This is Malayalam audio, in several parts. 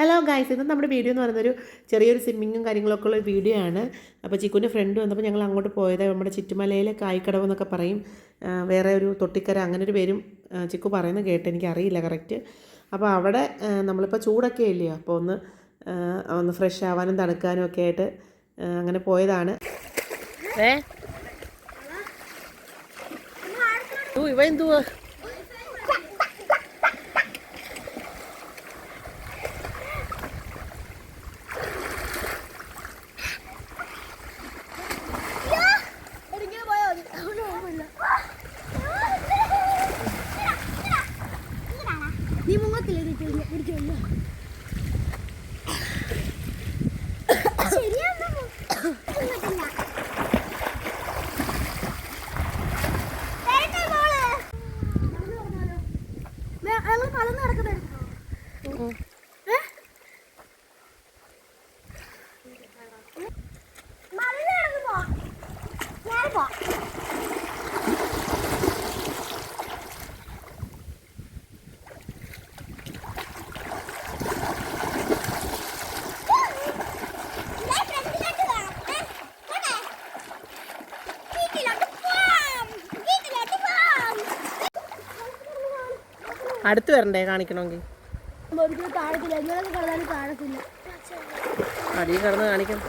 ഹലോ ഗൈസ്, ഇന്ന് നമ്മുടെ വീഡിയോ എന്ന് പറയുന്നൊരു ചെറിയൊരു സ്വിമ്മിങ്ങും കാര്യങ്ങളൊക്കെ ഉള്ള വീഡിയോ ആണ്. അപ്പോൾ ചിക്കുൻ്റെ ഫ്രണ്ട് വന്നപ്പോൾ ഞങ്ങൾ അങ്ങോട്ട് പോയത് നമ്മുടെ ചുറ്റുമലയിലെ കായ്ക്കടവ് എന്നൊക്കെ പറയും. വേറെ ഒരു തൊട്ടിക്കര അങ്ങനെ ഒരു പേരും ചിക്കു പറയുന്നത് കേട്ട്, എനിക്കറിയില്ല കറക്റ്റ്. അപ്പോൾ അവിടെ നമ്മളിപ്പോൾ ചൂടൊക്കെ ഇല്ലയോ, അപ്പോൾ ഒന്ന് ഫ്രഷ് ആവാനും തണുക്കാനും ഒക്കെ ആയിട്ട് അങ്ങനെ പോയതാണ്. ഇവ എന്തുവാ നീ മുങ്ങത്തില്ല പിടിക്കില്ല. അടുത്ത് വരണ്ടേ കാണിക്കണമെങ്കിൽ? അടി കിടന്ന് കാണിക്കണം.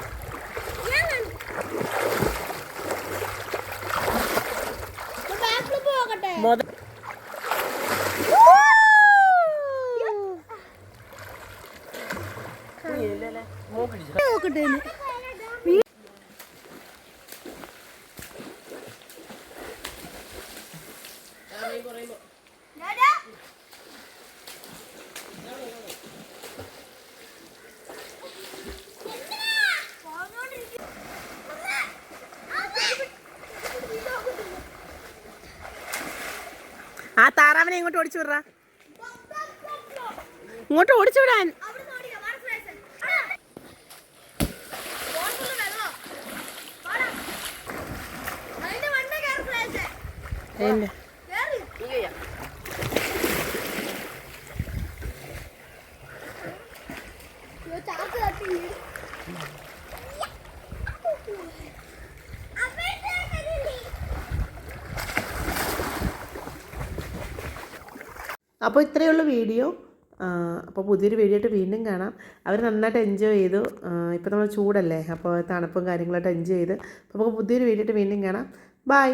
ആ താറാവിനെ ഇങ്ങോട്ട് ഓടിച്ചു വിട, ഇങ്ങോട്ട് ഓടിച്ചു വിടാൻ. അപ്പോൾ ഇത്രയുള്ള വീഡിയോ. അപ്പോൾ പുതിയൊരു വീഡിയോ ആയിട്ട് വീണ്ടും കാണാം. അവർ നന്നായിട്ട് എൻജോയ് ചെയ്തു. ഇപ്പോൾ നമ്മൾ ചൂടല്ലേ, അപ്പോൾ തണുപ്പും കാര്യങ്ങളായിട്ട് എൻജോയ് ചെയ്ത്. അപ്പോൾ നമുക്ക് പുതിയൊരു വീഡിയോ ആയിട്ട് വീണ്ടും കാണാം. ബൈ.